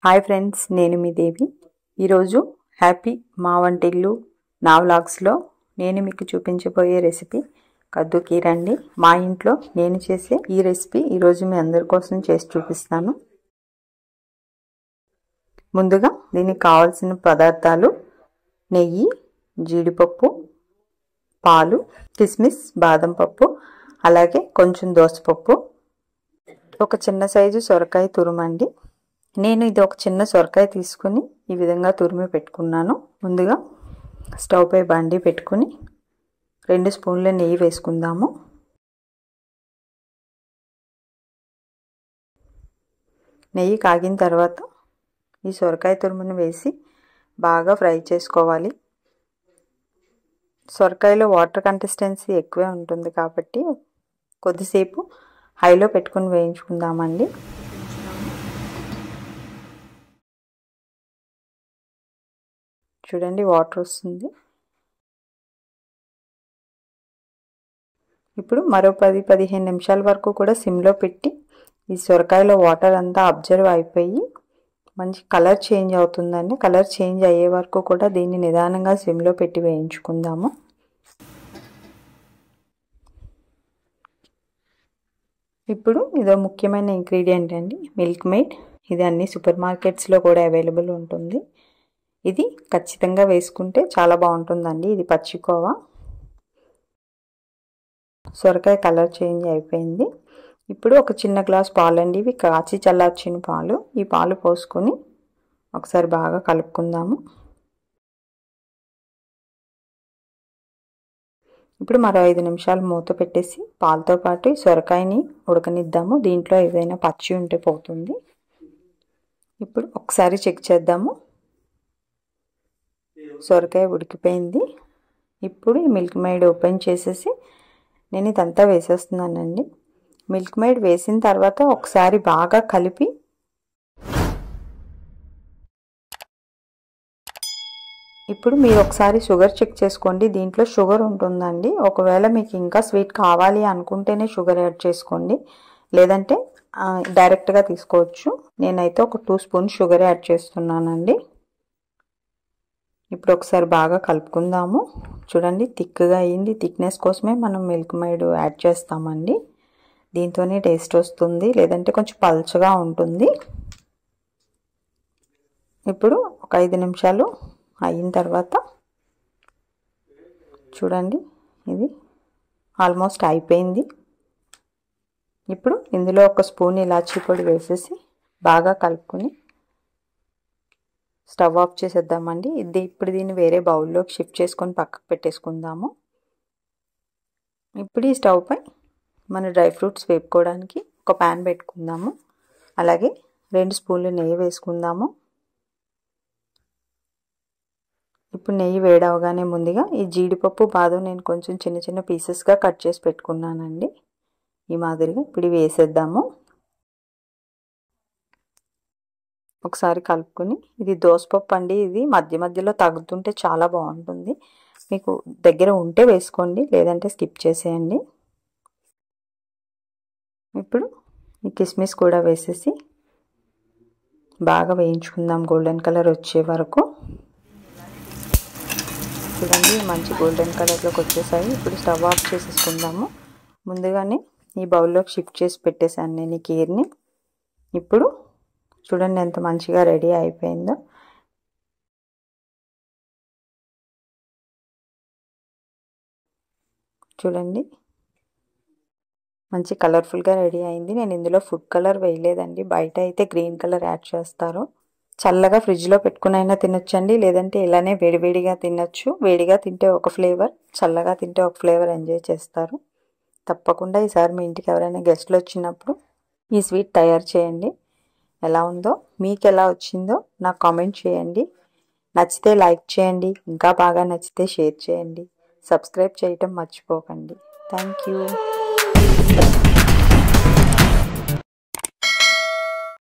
Hi friends, నేను మీ దేవి. ఈరోజు happy మా వంటిల్లు నా వ్లాగ్స్లో నేను మీకు చూపించబోయే రెసిపీ కద్దు కీర అండి. మా ఇంట్లో నేను చేసే ఈ రెసిపీ ఈరోజు మీ అందరి కోసం చేసి చూపిస్తాను. ముందుగా దీనికి కావాల్సిన పదార్థాలు: నెయ్యి, జీడిపప్పు, పాలు, కిస్మిస్, బాదం పప్పు, అలాగే కొంచెం దోసపప్పు, ఒక చిన్న సైజు సొరకాయ తురుమండి. నేను ఇది ఒక చిన్న సొరకాయ తీసుకుని ఈ విధంగా తురిమి పెట్టుకున్నాను. ముందుగా స్టవ్ పై బండి పెట్టుకుని 2 స్పూన్ల నెయ్యి వేసుకుందాము. నెయ్యి కాగిన తర్వాత ఈ సొరకాయ తురుమును వేసి బాగా ఫ్రై చేసుకోవాలి. సొరకాయలో వాటర్ కన్సిస్టెన్సీ ఎక్కువే ఉంటుంది కాబట్టి కొద్దిసేపు హైలో పెట్టుకుని వేయించుకుందామండి. చూడండి, వాటర్ వస్తుంది. ఇప్పుడు మరో 10-15 నిమిషాల వరకు కూడా సిమ్లో పెట్టి ఈ సొరకాయలో వాటర్ అంతా అబ్జర్వ్ అయిపోయి మంచి కలర్ చేంజ్ అవుతుందండి. కలర్ చేంజ్ అయ్యే వరకు కూడా దీన్ని నిదానంగా సిమ్లో పెట్టి వేయించుకుందాము. ఇప్పుడు ఇదో ముఖ్యమైన ఇంగ్రీడియంట్ అండి, మిల్క్ మేడ్. ఇది అన్ని సూపర్ మార్కెట్స్లో కూడా అవైలబుల్ ఉంటుంది. ఇది ఖచ్చితంగా వేసుకుంటే చాలా బాగుంటుందండి. ఇది పచ్చికోవా. సొరకాయ కలర్ చేంజ్ అయిపోయింది. ఇప్పుడు ఒక చిన్న గ్లాస్ పాలు అండి, ఇవి కాచి చల్లార్చిన పాలు. ఈ పాలు పోసుకొని ఒకసారి బాగా కలుపుకుందాము. ఇప్పుడు మరో 5 నిమిషాలు మూత పెట్టేసి పాలతో పాటు సొరకాయని ఉడకనిద్దాము. దీంట్లో ఏదైనా పచ్చి ఉంటే పోతుంది. ఇప్పుడు ఒకసారి చెక్ చేద్దాము. సొరకాయ ఉడికిపోయింది. ఇప్పుడు ఈ మిల్క్ మేడ్ ఓపెన్ చేసేసి నేను ఇదంతా వేసేస్తున్నానండి. మిల్క్ మేడ్ వేసిన తర్వాత ఒకసారి బాగా కలిపి ఇప్పుడు మీరు ఒకసారి షుగర్ చెక్ చేసుకోండి. దీంట్లో షుగర్ ఉంటుందండి. ఒకవేళ మీకు ఇంకా స్వీట్ కావాలి అనుకుంటేనే షుగర్ యాడ్ చేసుకోండి, లేదంటే డైరెక్ట్గా తీసుకోవచ్చు. నేనైతే ఒక 2 స్పూన్ షుగర్ యాడ్ చేస్తున్నానండి. ఇప్పుడు ఒకసారి బాగా కలుపుకుందాము. చూడండి, థిక్గా అయ్యింది. థిక్నెస్ కోసమే మనం మిల్క్ మేడ్ యాడ్ చేస్తామండి. దీంతోనే టేస్ట్ వస్తుంది, లేదంటే కొంచెం పల్చగా ఉంటుంది. ఇప్పుడు ఒక 5 నిమిషాలు అయిన తర్వాత చూడండి, ఇది ఆల్మోస్ట్ అయిపోయింది. ఇప్పుడు ఇందులో ఒక స్పూన్ ఇలాచీ పొడి వేసేసి బాగా కలుపుకొని స్టవ్ ఆఫ్ చేసేద్దామండి. ఇప్పుడు దీన్ని వేరే బౌల్లోకి షిఫ్ట్ చేసుకొని పక్కకు పెట్టేసుకుందాము. ఇప్పుడు ఈ స్టవ్ పై మన డ్రై ఫ్రూట్స్ వేపుకోవడానికి ఒక ప్యాన్ పెట్టుకుందాము. అలాగే 2 స్పూన్లు నెయ్యి వేసుకుందాము. ఇప్పుడు నెయ్యి వేడవగానే ముందుగా ఈ జీడిపప్పు, బాదం నేను కొంచెం చిన్న చిన్న పీసెస్గా కట్ చేసి పెట్టుకున్నానండి. ఈ మాదిరిగా ఇప్పుడు వేసేద్దాము. ఒకసారి కలుపుకొని, ఇది దోసపప్పు అండి. ఇది మధ్య మధ్యలో తగులుతుంటే చాలా బాగుంటుంది. మీకు దగ్గర ఉంటే వేసుకోండి, లేదంటే స్కిప్ చేసేయండి. ఇప్పుడు ఈ కిస్మిస్ కూడా వేసేసి బాగా వేయించుకుందాం గోల్డెన్ కలర్ వచ్చే వరకు. చూడండి, మంచి గోల్డెన్ కలర్లోకి వచ్చేసాయి. ఇప్పుడు స్టవ్ ఆఫ్ చేసేసుకుందాము. ముందుగానే ఈ బౌల్లోకి షిఫ్ట్ చేసి పెట్టేశాను నేను ఈ కీర్ని. ఇప్పుడు చూడండి ఎంత మంచిగా రెడీ అయిపోయిందో. చూడండి, మంచి కలర్ఫుల్గా రెడీ అయింది. నేను ఇందులో ఫుడ్ కలర్ వేయలేదండి. బయట అయితే గ్రీన్ కలర్ యాడ్ చేస్తారు. చల్లగా ఫ్రిడ్జ్లో పెట్టుకునైనా తినొచ్చండి, లేదంటే ఇలానే వేడివేడిగా తినొచ్చు. వేడిగా తింటే ఒక ఫ్లేవర్, చల్లగా తింటే ఒక ఫ్లేవర్ ఎంజాయ్ చేస్తారు. తప్పకుండా ఈసారి మీ ఇంటికి ఎవరైనా గెస్ట్లు వచ్చినప్పుడు ఈ స్వీట్ తయారు చేయండి. ఎలా ఉందో, మీకు ఎలా వచ్చిందో నాకు కామెంట్ చేయండి. నచ్చితే లైక్ చేయండి, ఇంకా బాగా నచ్చితే షేర్ చేయండి. సబ్స్క్రైబ్ చేయటం మర్చిపోకండి. Thank you.